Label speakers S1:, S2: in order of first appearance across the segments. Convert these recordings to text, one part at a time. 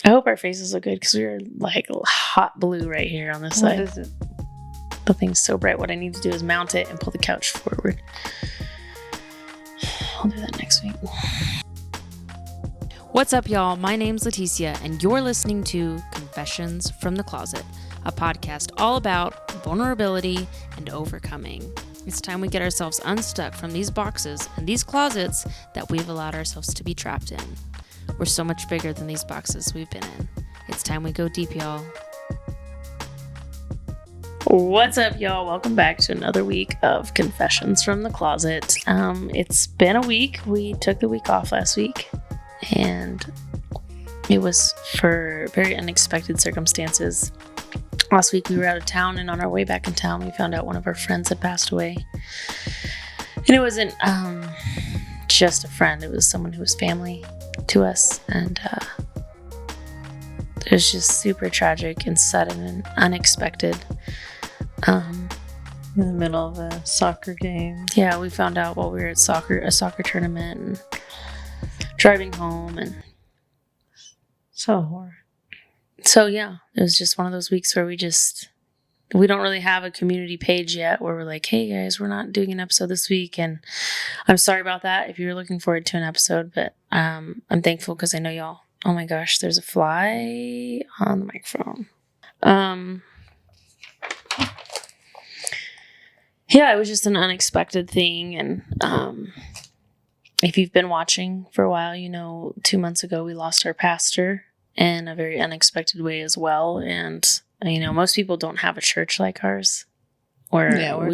S1: I hope our faces look good because we're like hot blue right here on this side.
S2: What is it?
S1: The thing's so bright. What I need to do is mount it and pull the couch forward. I'll do that next week.
S3: What's up, y'all? My name's Leticia, and you're listening to Confessions from the Closet, a podcast all about vulnerability and overcoming. It's time we get ourselves unstuck from these boxes and these closets that we've allowed ourselves to be trapped in. We're so much bigger than these boxes we've been in. It's time we go deep, y'all.
S1: What's up, y'all? Welcome back to another week of Confessions from the Closet. It's been a week. We took the week off last week, and it was for very unexpected circumstances. Last week we were out of town, and on our way back in town we found out one of our friends had passed away. And it wasn't just a friend, it was someone who was family to us, and it was just super tragic and sudden and unexpected.
S2: In the middle of a soccer game.
S1: Yeah, we found out while we were at a soccer tournament and driving home, and
S2: So horrible.
S1: so yeah, it was just one of those weeks where we don't really have a community page yet where we're like, hey guys, we're not doing an episode this week, and I'm sorry about that if you're looking forward to an episode, but I'm thankful because I know y'all. Oh my gosh, there's a fly on the microphone. Yeah, it was just an unexpected thing, and if you've been watching for a while, you know 2 months ago we lost our pastor in a very unexpected way as well. And you know, most people don't have a church like ours. We're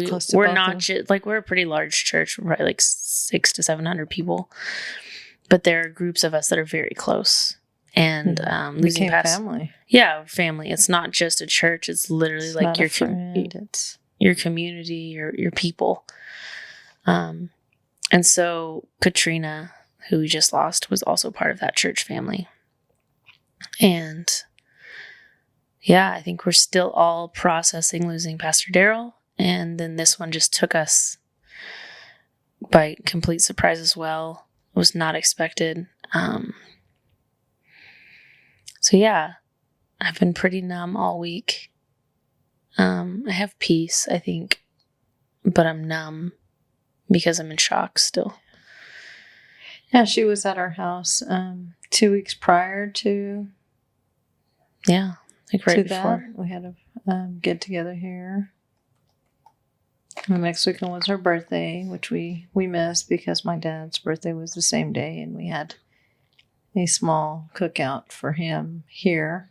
S1: close to we're a pretty large church, right? Like 600 to 700 people, but there are groups of us that are very close. And losing
S2: family.
S1: Yeah, family. It's not just a church. It's literally
S2: It's
S1: like
S2: not
S1: your
S2: a friend. It's
S1: your community, your people. And so Katrina, who we just lost, was also part of that church family. And yeah, I think we're still all processing losing Pastor Daryl. And then this one just took us by complete surprise as well. It was not expected. So yeah, I've been pretty numb all week. I have peace, I think, but I'm numb because I'm in shock still.
S2: Yeah, she was at our house 2 weeks prior to
S1: Like right
S2: to
S1: before.
S2: that. We had a get together here. The next weekend was her birthday, which we missed because my dad's birthday was the same day, and we had a small cookout for him here.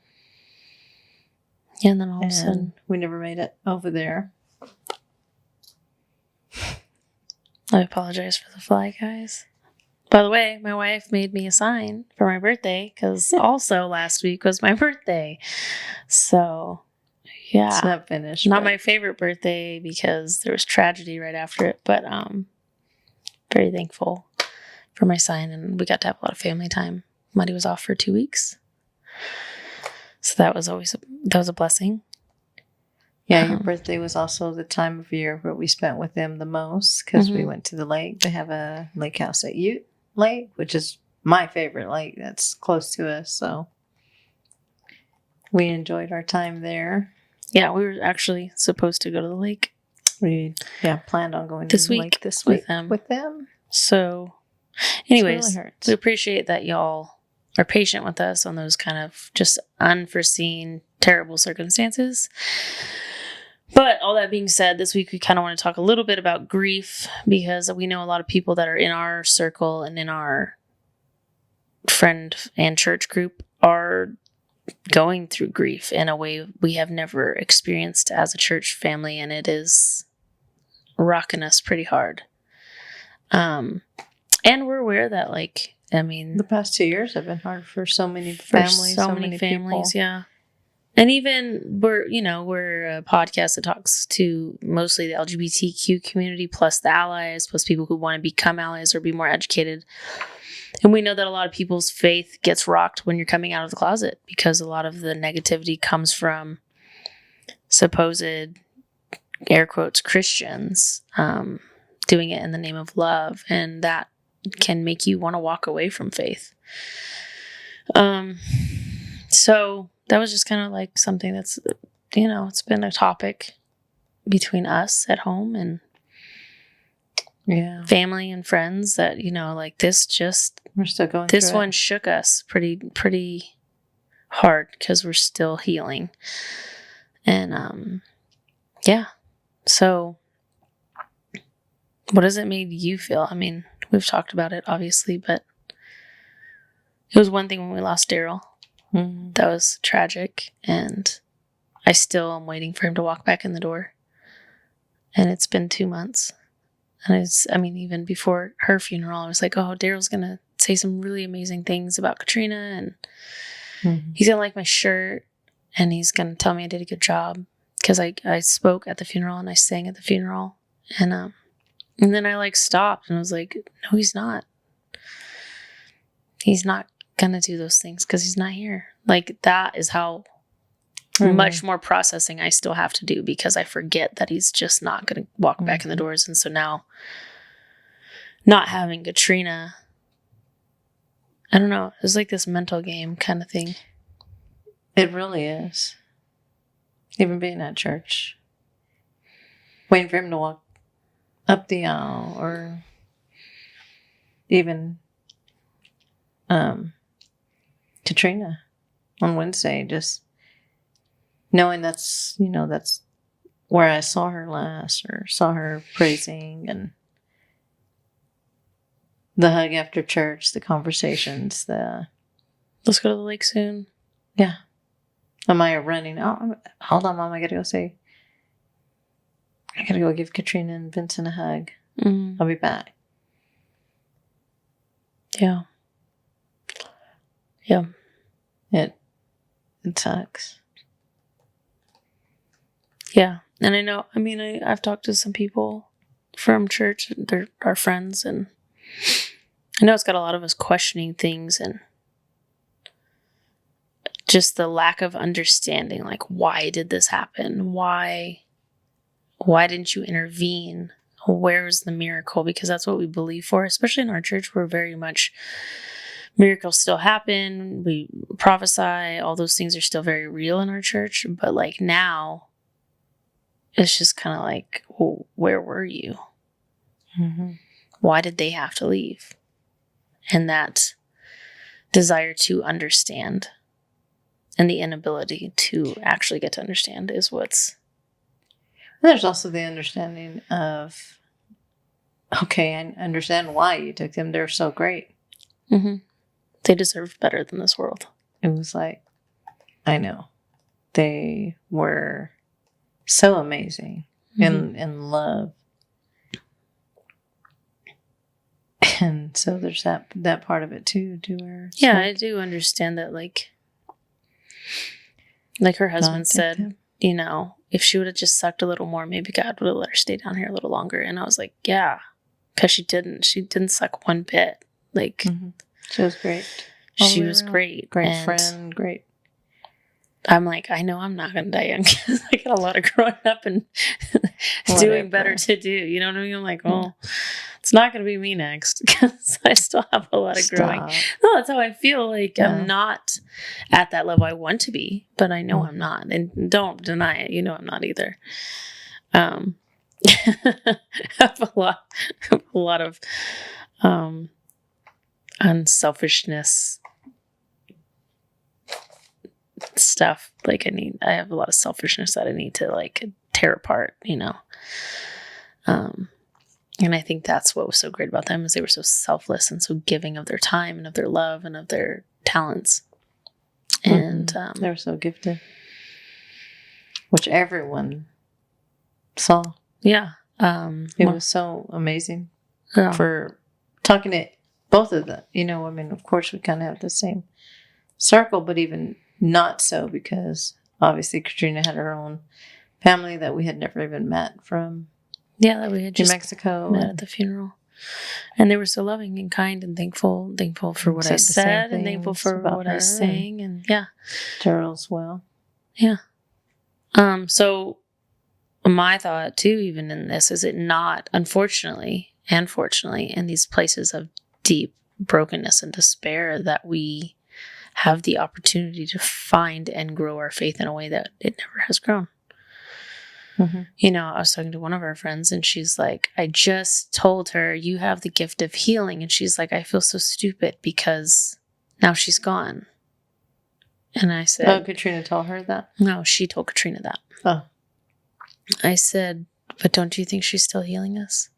S1: Yeah, and then all of a sudden,
S2: And we never made it over there.
S1: I apologize for the fly, guys. By the way, my wife made me a sign for my birthday because also last week was my birthday. So, yeah.
S2: It's not finished.
S1: Not
S2: but
S1: my favorite birthday because there was tragedy right after it, but very thankful for my sign, and we got to have a lot of family time. Muddy was off for 2 weeks. So that was a blessing.
S2: Yeah, your birthday was also the time of year where we spent with them the most because we went to the lake. They have a lake house at Ute Lake, which is my favorite lake that's close to us. So we enjoyed our time there.
S1: Yeah, we were actually supposed to go to the lake.
S2: We planned on going
S1: This
S2: to the
S1: week
S2: lake this
S1: with
S2: week
S1: them. So,
S2: It
S1: anyways,
S2: really hurts.
S1: we appreciate that y'all are patient with us on those kind of just unforeseen, terrible circumstances. But all that being said, this week we kind of want to talk a little bit about grief because we know a lot of people that are in our circle and in our friend and church group are going through grief in a way we have never experienced as a church family, and it is rocking us pretty hard. And we're aware that,
S2: The past 2 years have been hard for so many families,
S1: so many families, people. Yeah. And even we're a podcast that talks to mostly the LGBTQ community, plus the allies, plus people who want to become allies or be more educated. And we know that a lot of people's faith gets rocked when you're coming out of the closet because a lot of the negativity comes from supposed, air quotes, Christians doing it in the name of love. And that can make you want to walk away from faith. So that was just kind of like something that's, it's been a topic between us at home and family and friends that, like this just,
S2: we're still going
S1: this
S2: through
S1: one
S2: it.
S1: shook us pretty hard because we're still healing. And, so what does it make you feel? I mean, we've talked about it obviously, but it was one thing when we lost Daryl.
S2: Mm-hmm.
S1: That was tragic. And I still am waiting for him to walk back in the door. And it's been 2 months. And even before her funeral, I was like, oh, Daryl's going to say some really amazing things about Katrina. And he's going to like my shirt. And he's going to tell me I did a good job. Because I spoke at the funeral and I sang at the funeral. And then I stopped and I was like, no, he's not. He's not going to do those things because he's not here. That is how much more processing I still have to do because I forget that he's just not going to walk back in the doors. And so now not having Katrina, I don't know. It's like this mental game kind of thing.
S2: It really is. Even being at church, waiting for him to walk up the aisle, or even Katrina on Wednesday, just knowing that's where I saw her last, or saw her praising, and the hug after church, the conversations,
S1: let's go to the lake soon.
S2: Yeah. Amaya running. Oh, hold on, Mom. I gotta go give Katrina and Vincent a hug.
S1: Mm-hmm.
S2: I'll be back.
S1: Yeah. Yeah.
S2: It sucks.
S1: Yeah. And I know, I've talked to some people from church, they're our friends, and I know it's got a lot of us questioning things and just the lack of understanding, why did this happen? Why didn't you intervene? Where's the miracle? Because that's what we believe for, especially in our church. We're very much, miracles still happen. We prophesy. All those things are still very real in our church. But now, it's just kind of well, where were you?
S2: Mm-hmm.
S1: Why did they have to leave? And that desire to understand and the inability to actually get to understand is what's...
S2: There's also the understanding of, okay, I understand why you took them. They're so great.
S1: Mm-hmm. They deserved better than this world.
S2: It was I know. They were so amazing in love. And so there's that part of it too, where...
S1: Yeah, I do understand that, like her husband said, if she would have just sucked a little more, maybe God would have let her stay down here a little longer. And I was like, yeah, because she didn't suck one bit.
S2: She was great.
S1: She was great.
S2: Great friend, great.
S1: I'm like, I know I'm not going to die young because I got a lot of growing up and doing better to do. You know what I mean? I'm like, well, it's not going to be me next because I still have a lot of growing. No, that's how I feel. I'm not at that level I want to be, but I know I'm not. And don't deny it. I'm not either. I have a lot of unselfishness stuff. I have a lot of selfishness that I need to tear apart, and I think that's what was so great about them, is they were so selfless and so giving of their time and of their love and of their talents. And
S2: they were so gifted, which everyone saw.
S1: Yeah.
S2: It was so amazing.
S1: Yeah.
S2: For talking to both of them, of course we kind of have the same circle, but even not so, because obviously Katrina had her own family that we had never even met from.
S1: Yeah, that we had just
S2: New Mexico
S1: met at the funeral, and they were so loving and kind and thankful for what I said, and thankful for what I sang, and yeah,
S2: Daryl's well.
S1: Yeah. So my thought too, even in this, is it not, unfortunately and fortunately, in these places of deep brokenness and despair, that we have the opportunity to find and grow our faith in a way that it never has grown. You know, I was talking to one of our friends and she's like, I just told her you have the gift of healing. And she's like, I feel so stupid because now she's gone. And I said,
S2: oh, Katrina told her that?
S1: No, she told Katrina that.
S2: Oh.
S1: I said, but don't you think she's still healing us?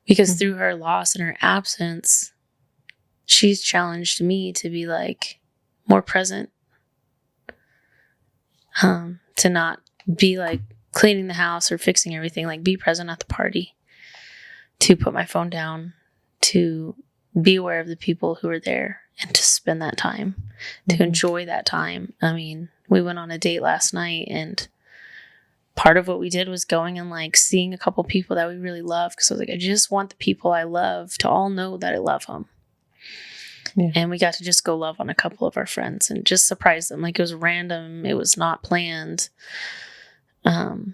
S1: Because through her loss and her absence, she's challenged me to be like more present, to not be like cleaning the house or fixing everything, like be present at the party, to put my phone down, to be aware of the people who are there and to spend that time, to enjoy that time. I mean, we went on a date last night and part of what we did was going and like seeing a couple people that we really love. Cause I was like, I just want the people I love to all know that I love them. Yeah. And we got to just go love on a couple of our friends and just surprise them. Like it was random. It was not planned. And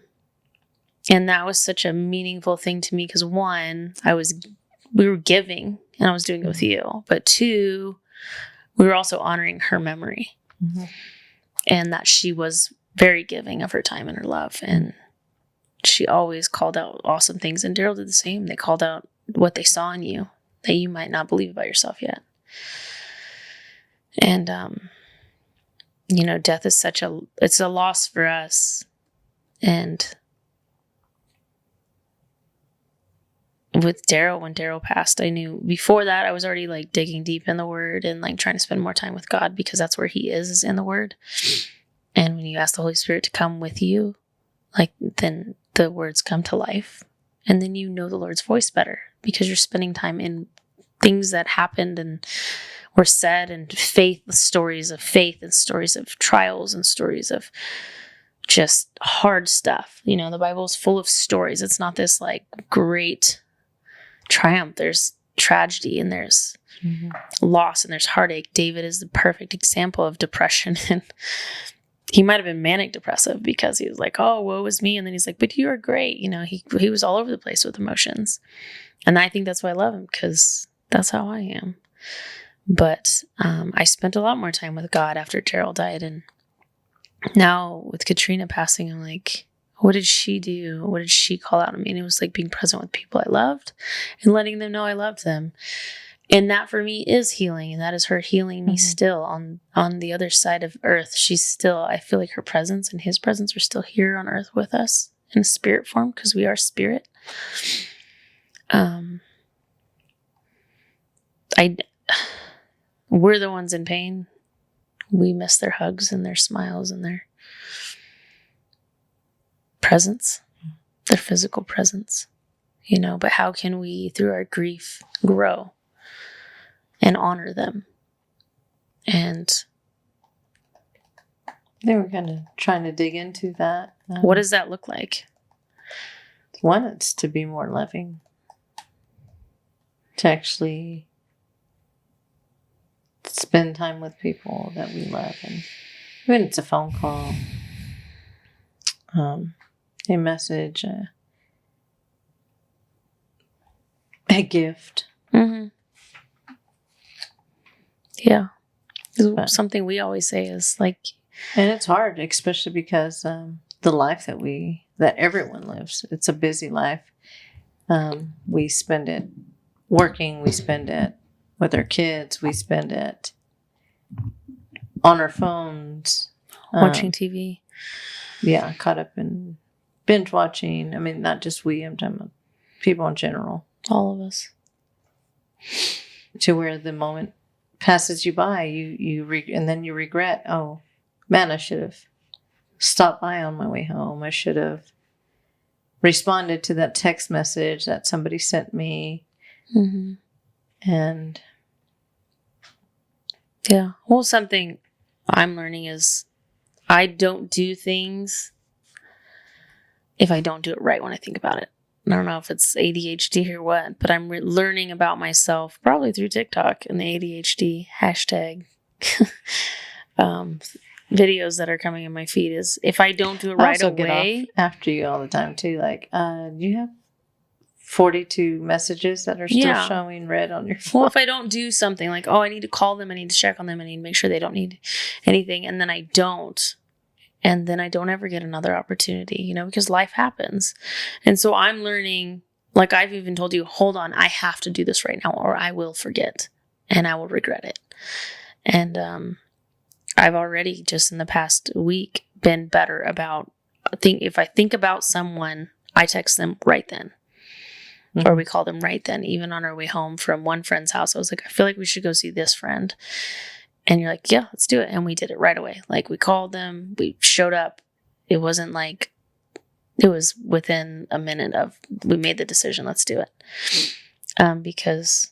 S1: that was such a meaningful thing to me because one, we were giving and I was doing it with you, but two, we were also honoring her memory and that she was very giving of her time and her love. And she always called out awesome things. And Daryl did the same. They called out what they saw in you that you might not believe about yourself yet. And, you know, death is it's a loss for us. And with Daryl, when Daryl passed, I knew before that I was already like digging deep in the word and like trying to spend more time with God because that's where he is in the word. And when you ask the Holy Spirit to come with you, like then the words come to life and then you know the Lord's voice better because you're spending time in things that happened and were said and stories of faith and stories of trials and stories of just hard stuff. You know, the Bible is full of stories. It's not this like great triumph. There's tragedy and there's loss and there's heartache. David is the perfect example of depression. And he might have been manic depressive because he was like, oh, woe is me. And then he's like, but you are great. You know, he was all over the place with emotions. And I think that's why I love him because that's how I am. But I spent a lot more time with God after Gerald died. And now with Katrina passing, I'm like, what did she do? What did she call out of me? And it was like being present with people I loved and letting them know I loved them. And that for me is healing. And that is her healing me still on the other side of earth. She's still, I feel like her presence and his presence are still here on earth with us in spirit form because we are spirit. We're the ones in pain. We miss their hugs and their smiles and their presence, their physical presence, you know, but how can we, through our grief, grow and honor them? And
S2: they were kind of trying to dig into that.
S1: What does that look like?
S2: One, it's to be more loving, to actually spend time with people that we love. And even it's a phone call, a message, a gift.
S1: Yeah. Something we always say is like...
S2: And it's hard, especially because the life that everyone lives, it's a busy life. We spend it working, we spend it with our kids, we spend it on our phones.
S1: Watching TV.
S2: Yeah, caught up in binge watching. I mean, not just we, I'm talking about people in general.
S1: All of us.
S2: To where the moment passes you by, and then you regret, oh, man, I should have stopped by on my way home. I should have responded to that text message that somebody sent me. And
S1: yeah. Well, something I'm learning is I don't do things if I don't do it right when I think about it. I don't know if it's ADHD or what, but I'm learning about myself probably through TikTok and the ADHD hashtag videos that are coming in my feed is if I don't do it right away.
S2: Get off after you all the time too. Like, do you have 42 messages that are still
S1: Yeah.
S2: showing red on your phone.
S1: Well, if I don't do something like, oh, I need to call them, I need to check on them, I need to make sure they don't need anything, and then I don't, and then I don't ever get another opportunity, you know, because life happens. And so I'm learning, like I've even told you, hold on, I have to do this right now or I will forget and I will regret it. And I've already just in the past week been better about, if I think about someone, I text them right then. Or we call them right then. Even on our way home from one friend's house, I was like, I feel like we should go see this friend. And you're like, yeah, let's do it. And we did it right away. Like we called them, we showed up. It wasn't like, it was within a minute of, we made the decision, let's do it. Because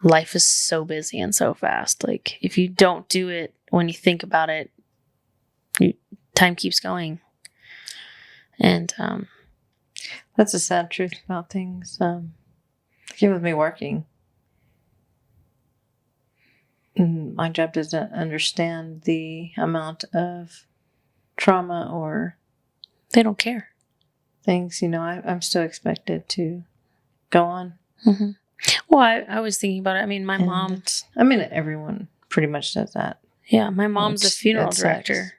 S1: life is so busy and so fast. Like if you don't do it when you think about it, time keeps going. And,
S2: that's a sad truth about things. Even with me working, my job doesn't understand the amount of trauma or
S1: they don't care.
S2: Things, you know, I'm still expected to go on.
S1: Mm-hmm. Well, I was thinking about it. I mean, my mom.
S2: Everyone pretty much does that.
S1: Yeah, my mom's a funeral director.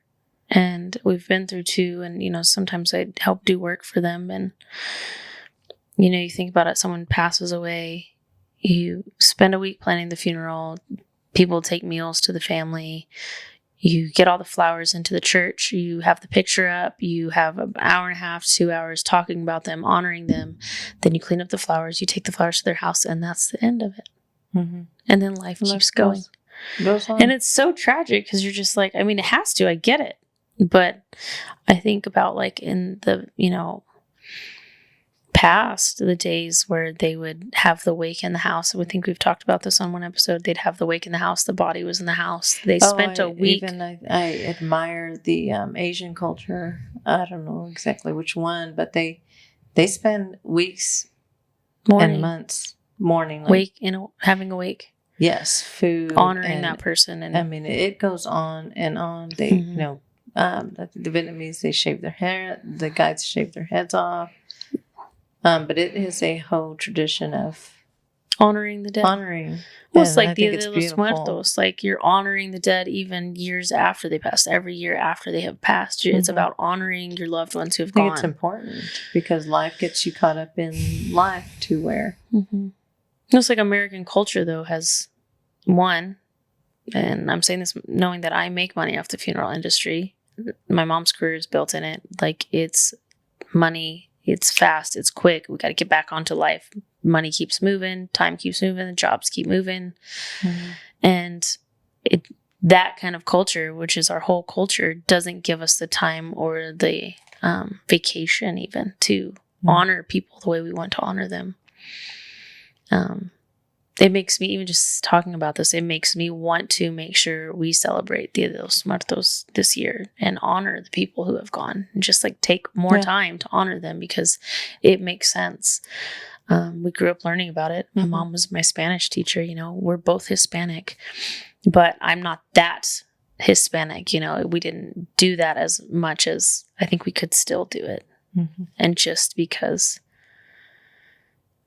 S1: And we've been through 2, and, you know, sometimes I help do work for them. And, you know, you think about it, someone passes away, you spend a week planning the funeral, people take meals to the family, you get all the flowers into the church, you have the picture up, you have an hour and a half, 2 hours talking about them, honoring them, then you clean up the flowers, you take the flowers to their house, and that's the end of it.
S2: Mm-hmm.
S1: And then life keeps going.
S2: Goes on.
S1: And it's so tragic because you're just like, I mean, it has to, I get it. But I think about like in the, you know, past, the days where they would have the wake in the house. I think we've talked about this on one episode. They'd have the wake in the house. The body was in the house. They spent a week.
S2: I admire the Asian culture. I don't know exactly which one, but they spend weeks and months mourning. Like,
S1: having a wake.
S2: Yes, food.
S1: Honoring that person. And
S2: I mean, it goes on and on. They, you know, the Vietnamese, they shave their hair. The guys shave their heads off. But it is a whole tradition of
S1: honoring the dead.
S2: Well,
S1: it's like Dia de los Muertos. Like you're honoring the dead even years after they passed. Every year after they have passed, it's about honoring your loved ones who have gone. I think
S2: it's important because life gets you caught up in life to where.
S1: It's like American culture though has one, and I'm saying this knowing that I make money off the funeral industry. My mom's career is built in it. Like it's money, it's fast, it's quick. We got to get back onto life. Money keeps moving, time keeps moving, the jobs keep moving. And that kind of culture, which is our whole culture, doesn't give us the time or the vacation even to honor people the way we want to honor them. It makes me, even just talking about this, it makes me want to make sure we celebrate Dia de los Muertos this year and honor the people who have gone and just like take more time to honor them because it makes sense. We grew up learning about it. My mom was my Spanish teacher, you know, we're both Hispanic, but I'm not that Hispanic, you know, we didn't do that as much as I think we could still do it. And just because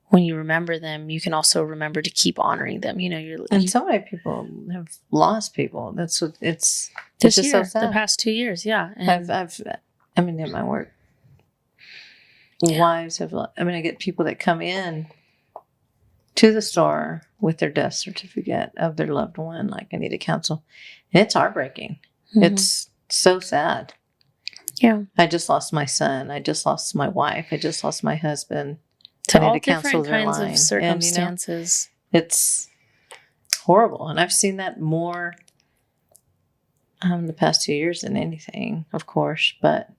S1: when you remember them, you can also remember to keep honoring them. You know,
S2: and so many people have lost people. That's what it's
S1: this
S2: just
S1: year,
S2: so sad.
S1: The past 2 years, yeah.
S2: And I mean, in my work, wives have. I get people that come in to the store with their death certificate of their loved one. Like, I need a counsel, and it's heartbreaking. It's so sad.
S1: Yeah,
S2: I just lost my son. I just lost my wife. I just lost my husband.
S1: To all different kinds of circumstances.
S2: And, you know, it's horrible. And I've seen that more the past 2 years than anything, of course. But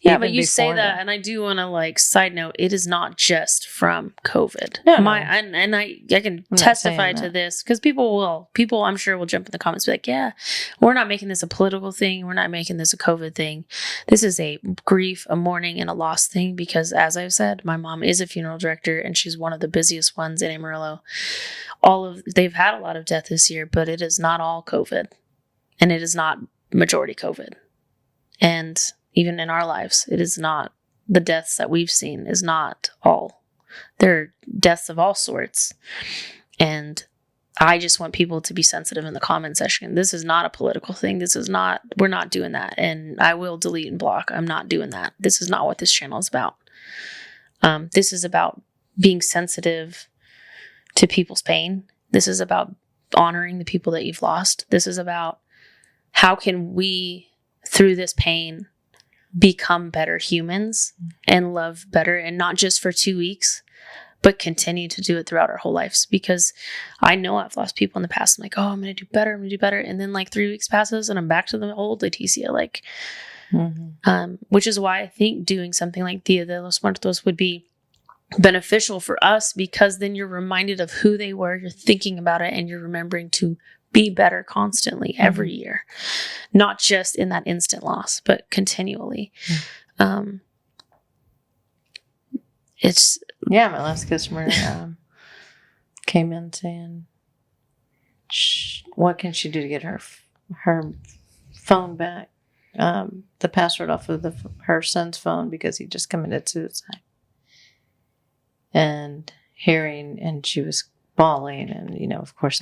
S1: yeah, but you say that, and I do want to like side note, it is not just from COVID.
S2: No.
S1: And I can testify to this because people I'm sure will jump in the comments and be like, yeah, we're not making this a political thing. We're not making this a COVID thing. This is a grief, a mourning, and a loss thing because as I've said, my mom is a funeral director and she's one of the busiest ones in Amarillo. They've had a lot of death this year, but it is not all COVID and it is not majority COVID. And even in our lives, it is not, the deaths that we've seen is not all There are deaths of all sorts. And I just want people to be sensitive in the comment section. This is not a political thing. We're not doing that. And I will delete and block. I'm not doing that. This is not what this channel is about. This is about being sensitive to people's pain. This is about honoring the people that you've lost. This is about how can we, through this pain, become better humans and love better, and not just for 2 weeks, but continue to do it throughout our whole lives. Because I know I've lost people in the past. I'm like, oh, I'm going to do better. I'm going to do better. And then like 3 weeks passes and I'm back to the old Leticia, like, which is why I think doing something like Dia de los Muertos would be beneficial for us, because then you're reminded of who they were. You're thinking about it and you're remembering to be better constantly every year, not just in that instant loss, but continually. It's
S2: my last customer came in saying, what can she do to get her phone back, the password off of her son's phone, because he just committed suicide. And she was bawling, and of course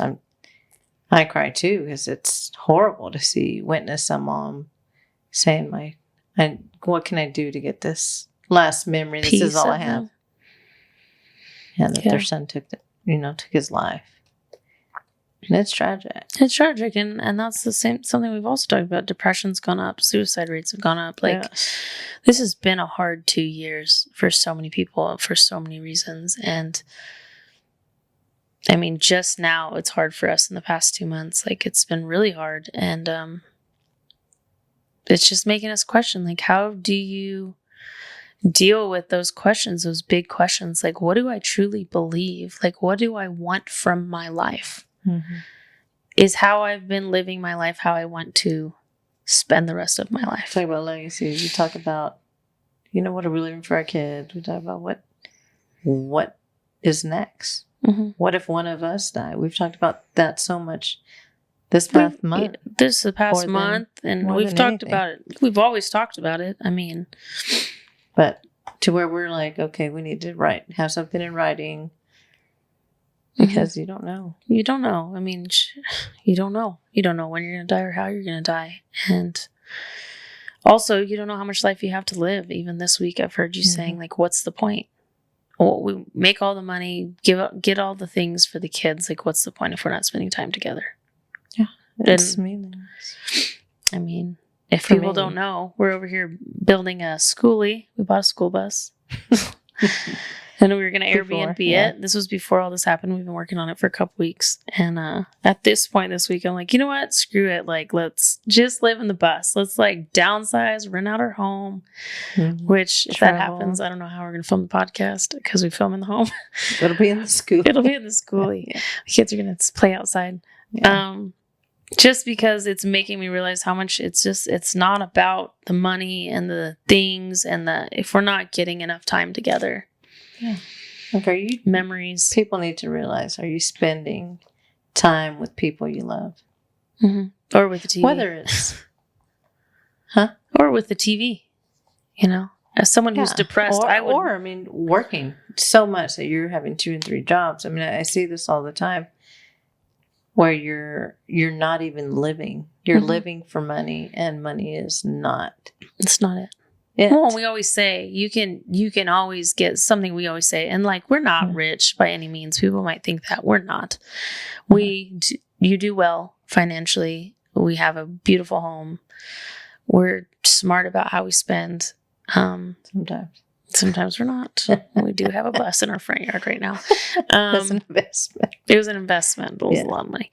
S2: I cry too, because it's horrible to witness a mom saying, what can I do to get this last memory? This is all I have. And that their son took his life. And it's tragic.
S1: It's tragic. And that's something we've also talked about. Depression's gone up. Suicide rates have gone up. This has been a hard 2 years for so many people for so many reasons. And I mean, just now it's hard for us in the past 2 months. Like, it's been really hard. And it's just making us question, like, how do you deal with those questions, those big questions? Like, what do I truly believe? Like, what do I want from my life? Is how I've been living my life how I want to spend the rest of my life?
S2: Talk about legacy. We talk about, what are we leaving for our kids? We talk about what is next. What if one of us die? We've talked about that so much this past month. And we've talked about it. We've always talked about it. I mean, but to where we're like, okay, we need to have something in writing, because you don't know. You don't know. I mean, you don't know. You don't know when you're going to die or how you're going to die. And also, you don't know how much life you have to live. Even this week, I've heard you saying, like, what's the point? Well, we make all the money, get all the things for the kids. Like, what's the point if we're not spending time together? Yeah, it's meaningless. I mean, if people don't know, we're over here building a schoolie. We bought a school bus. And we were going to Airbnb it. This was before all this happened. We've been working on it for a couple weeks. And at this point this week, I'm like, you know what? Screw it. Like, let's just live in the bus. Let's like downsize, rent out our home. Which, if that happens, I don't know how we're going to film the podcast, because we film in the home. It'll be in the school.
S1: It'll be in the schoolie. The kids are going to play outside. Just because it's making me realize how much it's not about the money and the things and if we're not getting enough time together.
S2: Yeah. Like, memories. People need to realize, are you spending time with people you love?
S1: Or with the TV.
S2: Whether it's...
S1: Or with the TV. As someone who's depressed,
S2: working so much that you're having 2 and 3 jobs. I mean, I see this all the time, where you're not even living. You're living for money, and money is not.
S1: It's not it. Well, we always say you can always get something. We always say, and like, we're not rich by any means. People might think that we're not. You do well financially. We have a beautiful home. We're smart about how we spend. Sometimes we're not. We do have a bus in our front yard right now.
S2: That's an investment.
S1: It was an investment. It was a lot of money.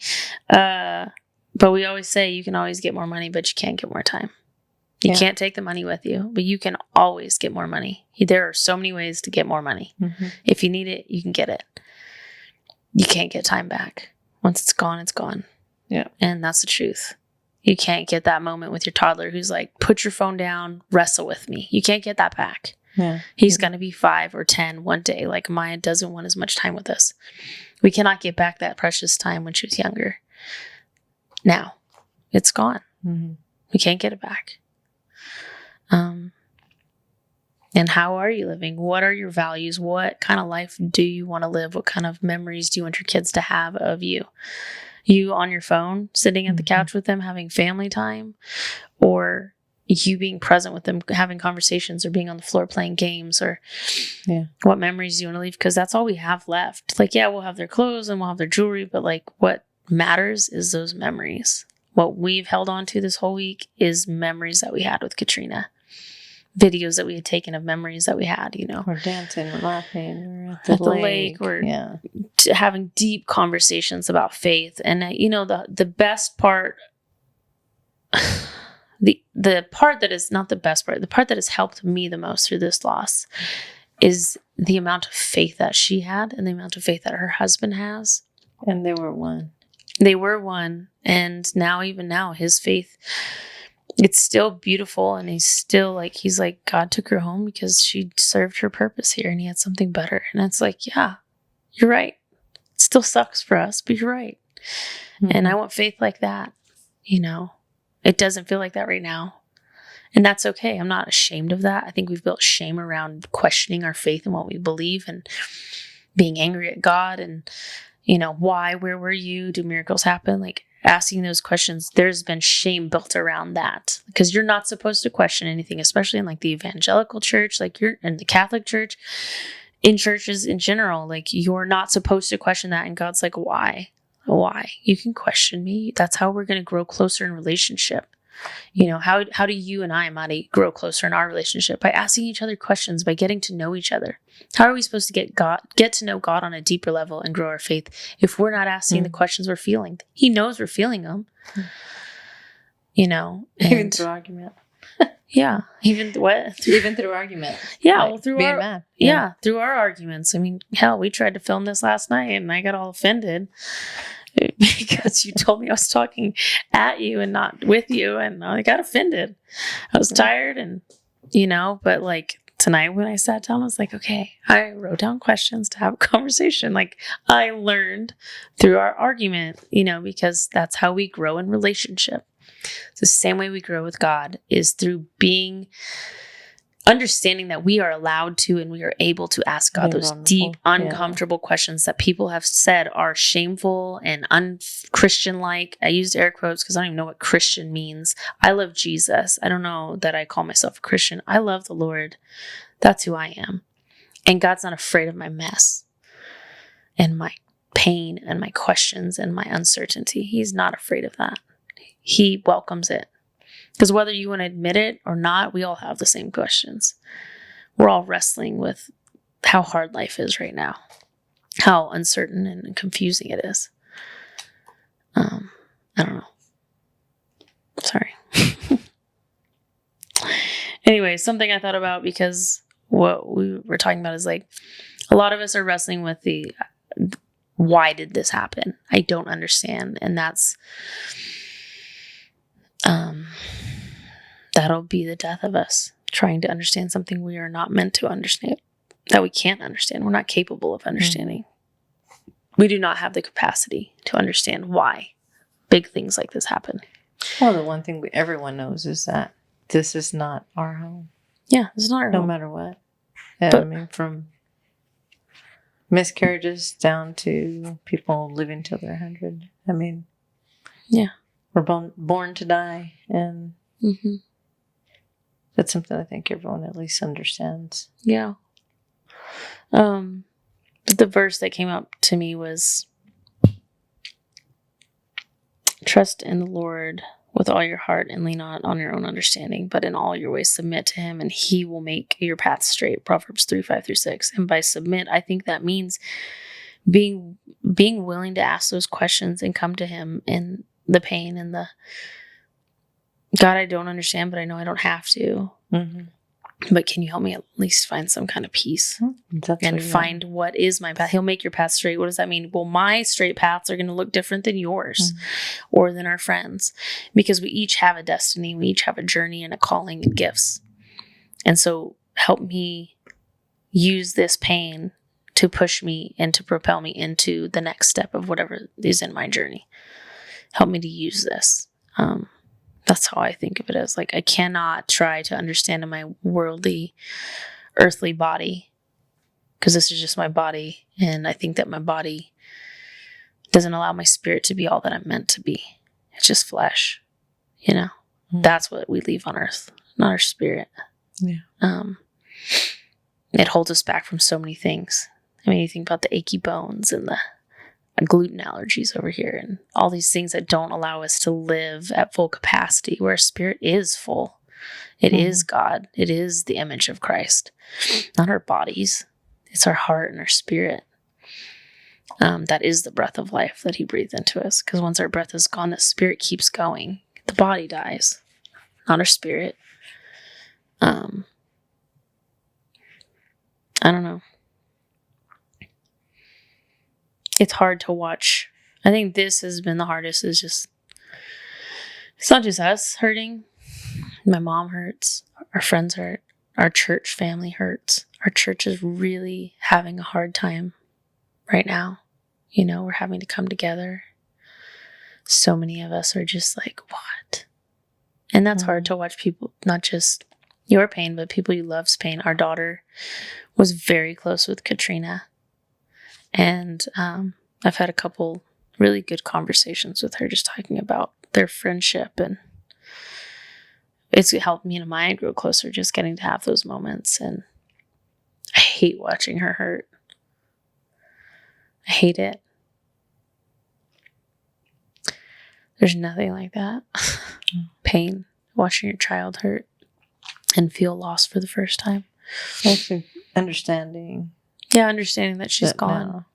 S1: But we always say you can always get more money, but you can't get more time. You can't take the money with you, but you can always get more money. There are so many ways to get more money. If you need it, you can get it. You can't get time back. Once it's gone, it's gone. Yeah. And that's the truth. You can't get that moment with your toddler who's like, put your phone down, wrestle with me. You can't get that back. Yeah. He's going to be 5 or 10 one day. Like, Maya doesn't want as much time with us. We cannot get back that precious time when she was younger. Now, it's gone. We can't get it back. And how are you living? What are your values? What kind of life do you want to live? What kind of memories do you want your kids to have of you? You on your phone, sitting at the couch with them, having family time, or you being present with them, having conversations, or being on the floor playing games, or what memories do you want to leave? Because that's all we have left. Like, yeah, we'll have their clothes and we'll have their jewelry, but like what matters is those memories. What we've held on to this whole week is memories that we had with Katrina. Videos that we had taken of memories that we had, you know.
S2: Or dancing or laughing or at the
S1: lake or having deep conversations about faith. And, you know, the best part, the part that is not the best part, the part that has helped me the most through this loss is the amount of faith that she had and the amount of faith that her husband has.
S2: And they were one.
S1: They were one. And even now, his faith, it's still beautiful, and he's like, God took her home because she served her purpose here and he had something better. And it's like, yeah, you're right. It still sucks for us, but you're right. And I want faith like that. You know, it doesn't feel like that right now. And that's okay. I'm not ashamed of that. I think we've built shame around questioning our faith and what we believe and being angry at God and, you know, why, where were you? Do miracles happen? Like, asking those questions, there's been shame built around that because you're not supposed to question anything, especially in like the evangelical church, like you're in the Catholic church, in churches in general, like you're not supposed to question that. And God's like, why? You can question me. That's how we're going to grow closer in relationship. You know, how do you and I, Maddie, grow closer in our relationship? By asking each other questions, by getting to know each other. How are we supposed to get to know God on a deeper level and grow our faith if we're not asking the questions we're feeling? He knows we're feeling them. You know,
S2: even through argument.
S1: Yeah, even what?
S2: Even through argument.
S1: Yeah,
S2: like
S1: well, through
S2: being
S1: our
S2: mad.
S1: through our arguments. I mean, hell, we tried to film this last night, and I got all offended. Because you told me I was talking at you and not with you, and I got offended. I was tired, and you know, but like tonight when I sat down, I was like, okay, I wrote down questions to have a conversation. Like I learned through our argument, you know, because that's how we grow in relationship. It's the same way we grow with God is through understanding that we are allowed to and we are able to ask God those deep, uncomfortable questions that people have said are shameful and un-Christian-like. I used air quotes because I don't even know what Christian means. I love Jesus. I don't know that I call myself a Christian. I love the Lord. That's who I am. And God's not afraid of my mess and my pain and my questions and my uncertainty. He's not afraid of that. He welcomes it. Because whether you want to admit it or not, we all have the same questions. We're all wrestling with how hard life is right now, how uncertain and confusing it is. I don't know. Sorry. Anyway, something I thought about because what we were talking about is like a lot of us are wrestling with the why did this happen? I don't understand. And that's that'll be the death of us, trying to understand something we are not meant to understand, that we can't understand. We're not capable of understanding. We do not have the capacity to understand why big things like this happen.
S2: Well, the one thing everyone knows is that this is not our home.
S1: Yeah, it's not our home.
S2: No matter what. I mean, from miscarriages down to people living till they're 100. I mean,
S1: yeah,
S2: we're born to die, and that's something I think everyone at least understands.
S1: Yeah. The verse that came up to me was, trust in the Lord with all your heart and lean not on your own understanding, but in all your ways submit to him and he will make your path straight. Proverbs 3:5-6. And by submit, I think that means being willing to ask those questions and come to him in the pain and the God, I don't understand, but I know I don't have to. But can you help me at least find some kind of peace and find what is my path? He'll make your path straight. What does that mean? Well, my straight paths are going to look different than yours or than our friends, because we each have a destiny. We each have a journey and a calling and gifts. And so help me use this pain to push me and to propel me into the next step of whatever is in my journey. Help me to use this. That's how I think of it as. Like, I cannot try to understand in my worldly earthly body, because this is just my body, and I think that my body doesn't allow my spirit to be all that I'm meant to be. It's just flesh, you know. That's what we leave on earth, not our spirit.
S2: Yeah.
S1: It holds us back from so many things. I mean, you think about the achy bones and the gluten allergies over here and all these things that don't allow us to live at full capacity, where our spirit is full. It is God. It is the image of Christ, not our bodies. It's our heart and our spirit. That is the breath of life that he breathed into us. Because once our breath is gone, the spirit keeps going. The body dies, not our spirit. I don't know. It's hard to watch. I think this has been the hardest. It's not just us hurting. My mom hurts. Our friends hurt. Our church family hurts. Our church is really having a hard time right now. You know, we're having to come together. So many of us are just like, what? And that's hard to watch people, not just your pain, but people you love's pain. Our daughter was very close with Katrina. And I've had a couple really good conversations with her, just talking about their friendship. And it's helped me and Maya grow closer, just getting to have those moments. And I hate watching her hurt. I hate it. There's nothing like that. Pain, watching your child hurt and feel lost for the first time.
S2: Actually, understanding.
S1: Yeah, understanding that she's gone.
S2: Now.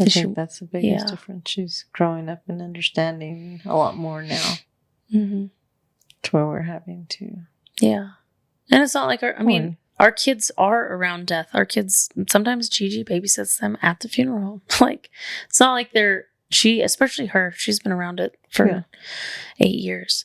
S2: I think that's the biggest difference. She's growing up and understanding a lot more now.
S1: Mm-hmm.
S2: To where we're having to.
S1: Yeah. And it's not like our kids are around death. Our kids, sometimes Gigi babysits them at the funeral. Like, it's not like especially her, she's been around it for 8 years.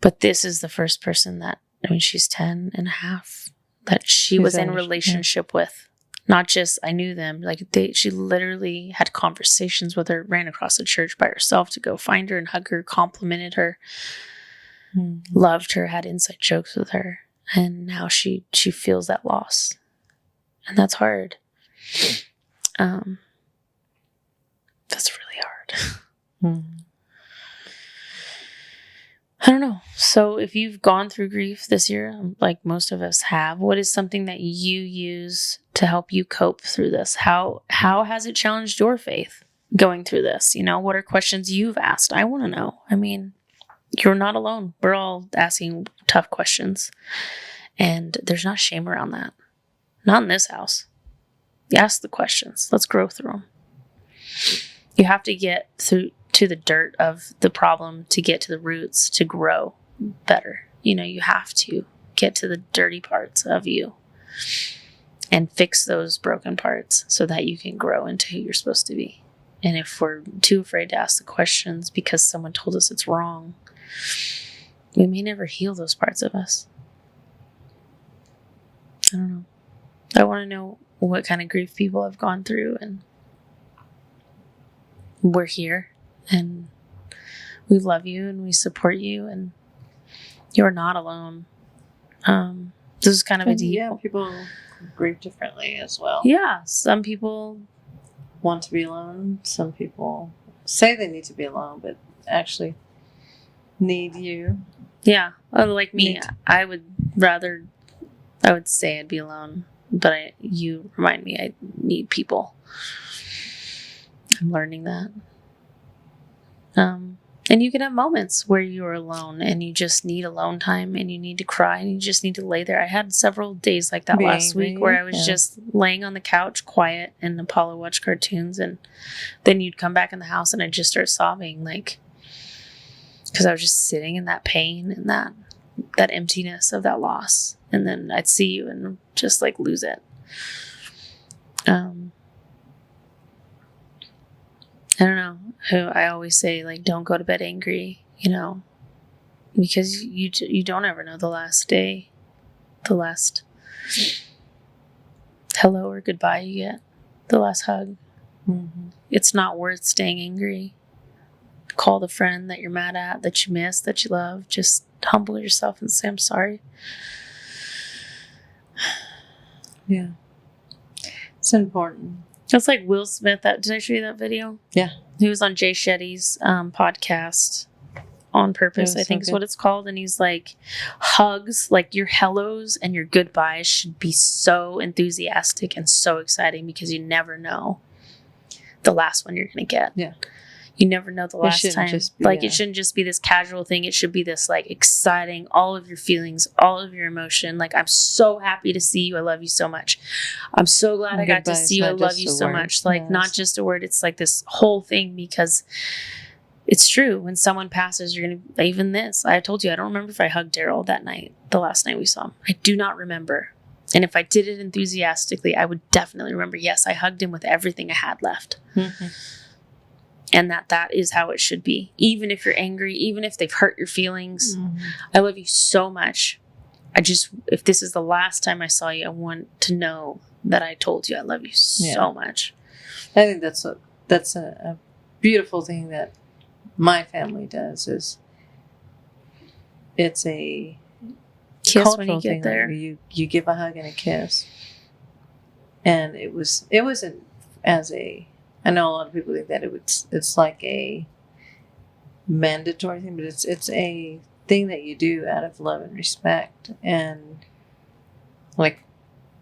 S1: But this is the first person that, she's 10 and a half, that she was in relationship with. Not just, I knew them. Like, she literally had conversations with her, ran across the church by herself to go find her and hug her, complimented her, loved her, had inside jokes with her. And now she feels that loss. And that's hard. That's really hard. I don't know. So if you've gone through grief this year, like most of us have, what is something that you use to help you cope through this? How has it challenged your faith going through this? What are questions you've asked? I want to know. You're not alone. We're all asking tough questions. And there's not shame around that. Not in this house. You ask the questions. Let's grow through them. You have to get to the dirt of the problem to get to the roots to grow better. You have to get to the dirty parts of you and fix those broken parts so that you can grow into who you're supposed to be. And if we're too afraid to ask the questions because someone told us it's wrong, we may never heal those parts of us. I don't know. I want to know what kind of grief people have gone through, and we're here, and we love you, and we support you, and you're not alone. This is kind of a deep...
S2: Yeah, people grieve differently as well.
S1: Yeah, some people
S2: want to be alone. Some people say they need to be alone, but actually need you.
S1: Yeah, like me, I would say I'd be alone, but you remind me I need people. I'm learning that. And you can have moments where you're alone and you just need alone time and you need to cry and you just need to lay there. I had several days like that last week where I was just laying on the couch quiet and Apollo watched cartoons, and then you'd come back in the house and I'd just start sobbing, because I was just sitting in that pain and that emptiness of that loss. And then I'd see you and just lose it. I don't know. I always say don't go to bed angry, because you don't ever know the last day, the last hello or goodbye you get, the last hug. Mm-hmm. It's not worth staying angry. Call the friend that you're mad at, that you miss, that you love. Just humble yourself and say, I'm sorry.
S2: Yeah. It's important.
S1: It's like Will Smith. Did I show you that video?
S2: Yeah.
S1: He was on Jay Shetty's podcast, On Purpose, I think is what it's called. And he's like, hugs, like your hellos and your goodbyes should be so enthusiastic and so exciting because you never know the last one you're going to get.
S2: Yeah.
S1: You never know the last time. It shouldn't just be this casual thing. It should be this like exciting, all of your feelings, all of your emotion. Like, I'm so happy to see you. I love you so much. I'm so glad I got to see you. I love you so much. Like, not just a word. It's like this whole thing, because it's true. When someone passes, you're going to, even this, I told you, I don't remember if I hugged Daryl that night, the last night we saw him. I do not remember. And if I did it enthusiastically, I would definitely remember, yes, I hugged him with everything I had left. Mm-hmm. And that is how it should be. Even if you're angry, even if they've hurt your feelings. Mm-hmm. I love you so much. If this is the last time I saw you, I want to know that I told you I love you so much.
S2: I think that's a beautiful thing that my family does. Is it's a
S1: kiss when you get there.
S2: You give a hug and a kiss. And it wasn't as a, I know a lot of people think that it's like a mandatory thing, but it's a thing that you do out of love and respect. And like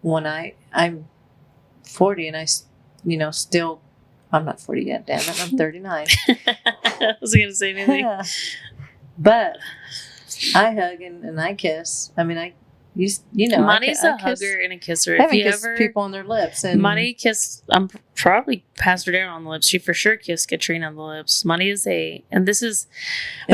S2: when I'm 40 and I still, I'm not 40 yet, damn it, I'm 39.
S1: I wasn't going to say anything.
S2: Yeah. But I hug and I kiss. I mean,
S1: Monty's a hugger and a kisser.
S2: I haven't kissed people on their lips. And
S1: Monty kissed, probably Pastor Darren on the lips. She for sure kissed Katrina on the lips. Monty is I'm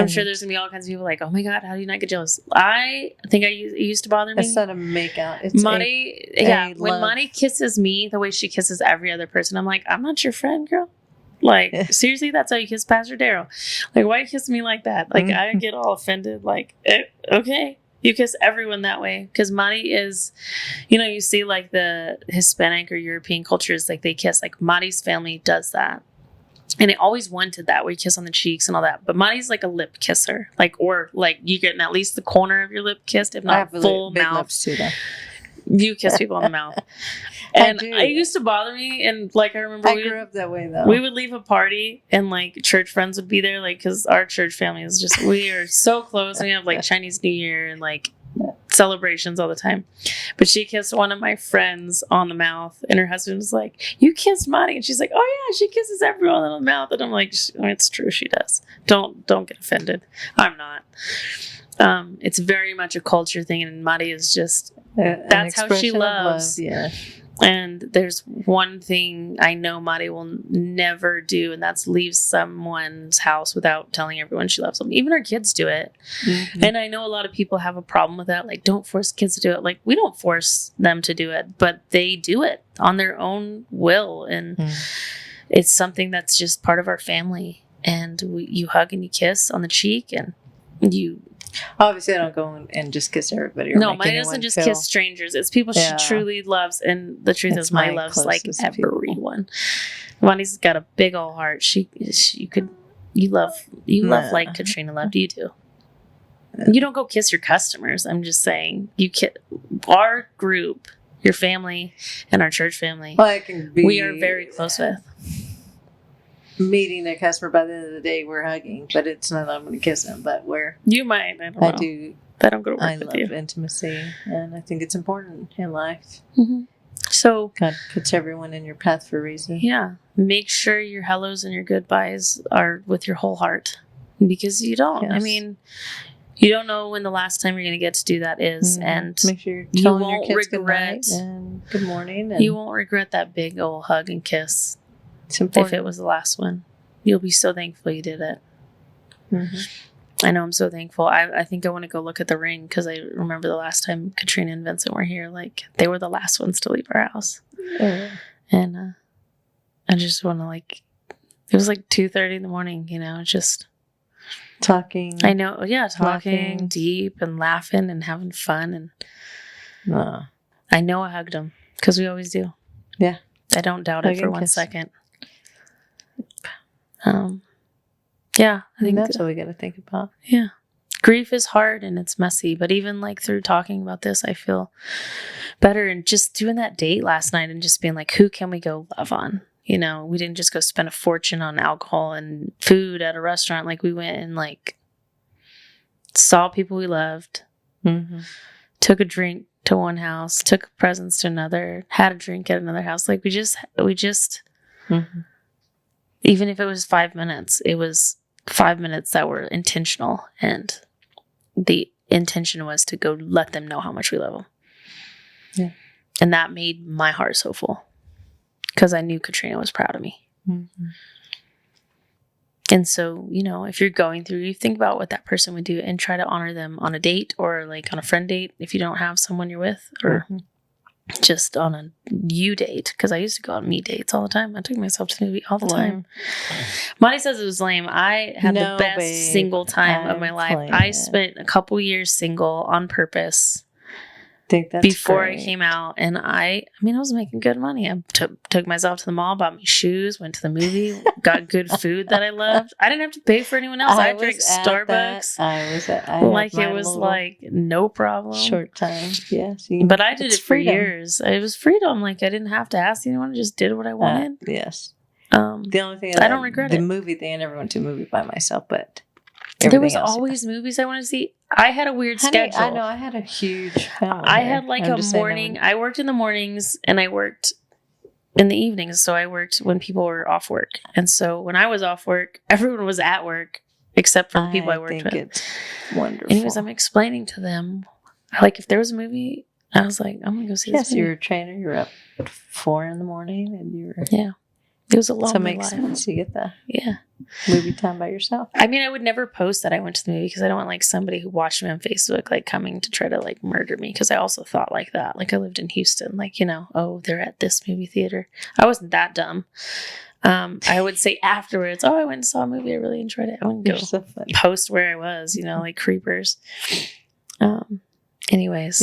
S1: sure there's going to be all kinds of people like, oh my God, how do you not get jealous? I think it used to bother me.
S2: It's not a make out. It's
S1: Monty, when Monty kisses me the way she kisses every other person, I'm like, I'm not your friend, girl. Like, seriously, that's how you kiss Pastor Darryl. Like, why you kiss me like that? Like, I get all offended. Like, okay. You kiss everyone that way. Because Monty is, you see like the Hispanic or European cultures, like they kiss. Like Monty's family does that. And it always wanted that, where you kiss on the cheeks and all that. But Monty's like a lip kisser. Or you get at least the corner of your lip kissed, if not full
S2: big
S1: mouth.
S2: Lips too, though.
S1: You kiss people on the mouth. And it used to bother me. And like, I remember
S2: I grew up that way, though.
S1: We would leave a party and like church friends would be there. Like, cause our church family is just, we are so close. We have like Chinese New Year and like celebrations all the time. But she kissed one of my friends on the mouth and her husband was like, you kissed Monty. And she's like, oh yeah, she kisses everyone on the mouth. And I'm like, it's true. She does. Don't get offended. I'm not. It's very much a culture thing. And Monty is just, that's how she loves.
S2: Love, yeah.
S1: And there's one thing I know Mari will never do, and that's leave someone's house without telling everyone she loves them. Even our kids do it. Mm-hmm. And I know a lot of people have a problem with that. Like, don't force kids to do it. Like, we don't force them to do it, but they do it on their own will. And it's something that's just part of our family. And you hug and you kiss on the cheek, and you...
S2: Obviously, I don't go and just kiss everybody.
S1: No, Maya doesn't just kiss strangers. It's people she truly loves. And the truth is, Maya loves like everyone. Monty's got a big old heart. You love like Katrina loved you too. You don't go kiss your customers. I'm just saying, our group, your family, and our church family.
S2: Well, we
S1: are very close with.
S2: Meeting a customer, by the end of the day we're hugging, but it's not that I'm going to kiss them, but
S1: you might. I don't know. I don't go to work
S2: I
S1: with
S2: love
S1: you.
S2: Intimacy, and I think it's important in life.
S1: Mm-hmm. So
S2: God puts everyone in your path for a reason.
S1: Yeah, make sure your hellos and your goodbyes are with your whole heart, because you don't. Yes. I mean, you don't know when the last time you're going to get to do that is, and
S2: make sure you're telling your kids regret and good morning. And
S1: you won't regret that big old hug and kiss.
S2: It's important.
S1: If it was the last one, you'll be so thankful you did it.
S2: Mm-hmm.
S1: I know, I'm so thankful. I think I want to go look at the ring, because I remember the last time Katrina and Vincent were here, like they were the last ones to leave our house. And I just want to it was like 2:30 in the morning, just
S2: talking.
S1: I know, yeah, talking deep and laughing and having fun. And I know I hugged him, because we always do.
S2: Yeah,
S1: I don't doubt it for 1 second. Yeah, I think
S2: that's what we got to think about.
S1: Yeah. grief is hard and it's messy, but even like through talking about this, I feel better. And just doing that date last night and just being like, who can we go love on? You know, we didn't just go spend a fortune on alcohol and food at a restaurant. Like, we went and like saw people we loved, took a drink to one house, took presents to another, had a drink at another house. Like, we just even if it was 5 minutes, it was 5 minutes that were intentional. And the intention was to go let them know how much we love them.
S2: Yeah.
S1: And that made my heart so full because I knew Katrina was proud of me. And so, you know, if you're going through, you think about what that person would do and try to honor them on a date or like on a friend date if you don't have someone you're with, or just on a you date. Because I used to go on me dates all the time. I took myself to the movie all the time. Monty says it was lame. I had the best single time of my life. I spent a couple years single on purpose.
S2: Think that's
S1: before
S2: great.
S1: I came out, and I was making good money. I took myself to the mall, bought me shoes, went to the movie, got good food that I loved. I didn't have to pay for anyone else. I drank Starbucks. It was like no problem.
S2: Short time, yes.
S1: But I did it for years. It was freedom. Like, I didn't have to ask anyone. I just did what I wanted.
S2: Yes.
S1: The
S2: only thing
S1: I don't regret
S2: the
S1: it.
S2: movie thing, I never went to a movie by myself, but
S1: there was always movies I wanted to see. I had a weird schedule.
S2: I know, I had a huge family.
S1: I had like a morning. I worked in the mornings and I worked in the evenings. So I worked when people were off work. And so when I was off work, everyone was at work except for the people I worked with.
S2: It's wonderful.
S1: Anyways, I'm explaining to them, like, if there was a movie, I was like, I'm going to go see this movie.
S2: You're a trainer. You're up at 4 a.m. and you were...
S1: Yeah. It was a long life.
S2: So it makes sense. You get the movie time by yourself.
S1: I mean, I would never post that I went to the movie because I don't want like somebody who watched me on Facebook like coming to try to like murder me, because I also thought like that. Like, I lived in Houston, like, you know, oh, they're at this movie theater. I wasn't that dumb. I would say afterwards, oh, I went and saw a movie. I really enjoyed it. I wouldn't go post where I was, you know, like creepers. Anyways,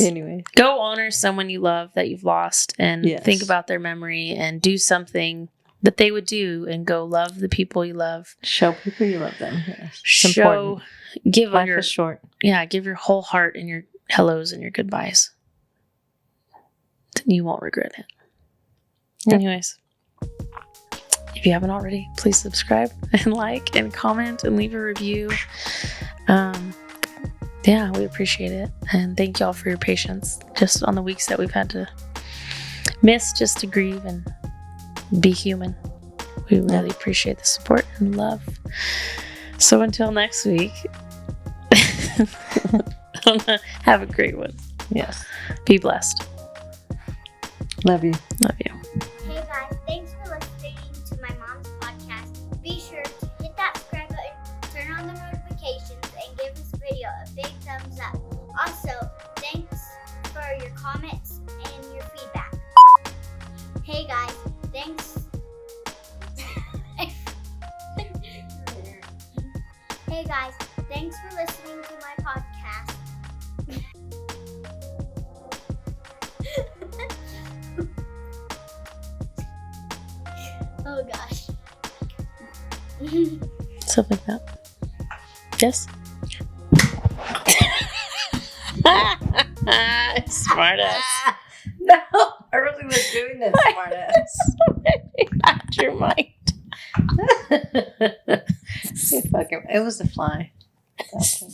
S1: go honor someone you love that you've lost and think about their memory and do something that they would do, and go love the people you love.
S2: Show people you love them. Yes.
S1: Give
S2: Life is short.
S1: Yeah, give your whole heart and your hellos and your goodbyes. You won't regret it. Yep. Anyways, if you haven't already, please subscribe and like and comment and leave a review. We appreciate it. And thank y'all for your patience just on the weeks that we've had to miss just to grieve and be human. We really appreciate the support and love. So until next week, have a great one.
S2: Yes.
S1: Be blessed.
S2: Love you.
S1: Love you.
S4: Hey guys, thanks for listening to my mom's podcast. Be sure to hit that subscribe button, turn on the notifications, and give this video a big thumbs up. Also, thanks for your comments and your feedback. Hey guys, thanks. Hey guys, thanks for listening to my podcast. Oh gosh.
S1: Stuff like that. Yes? Smart ass.
S2: No, I really was doing this, smart ass.
S1: Out your mind.
S2: It was a fly. Okay.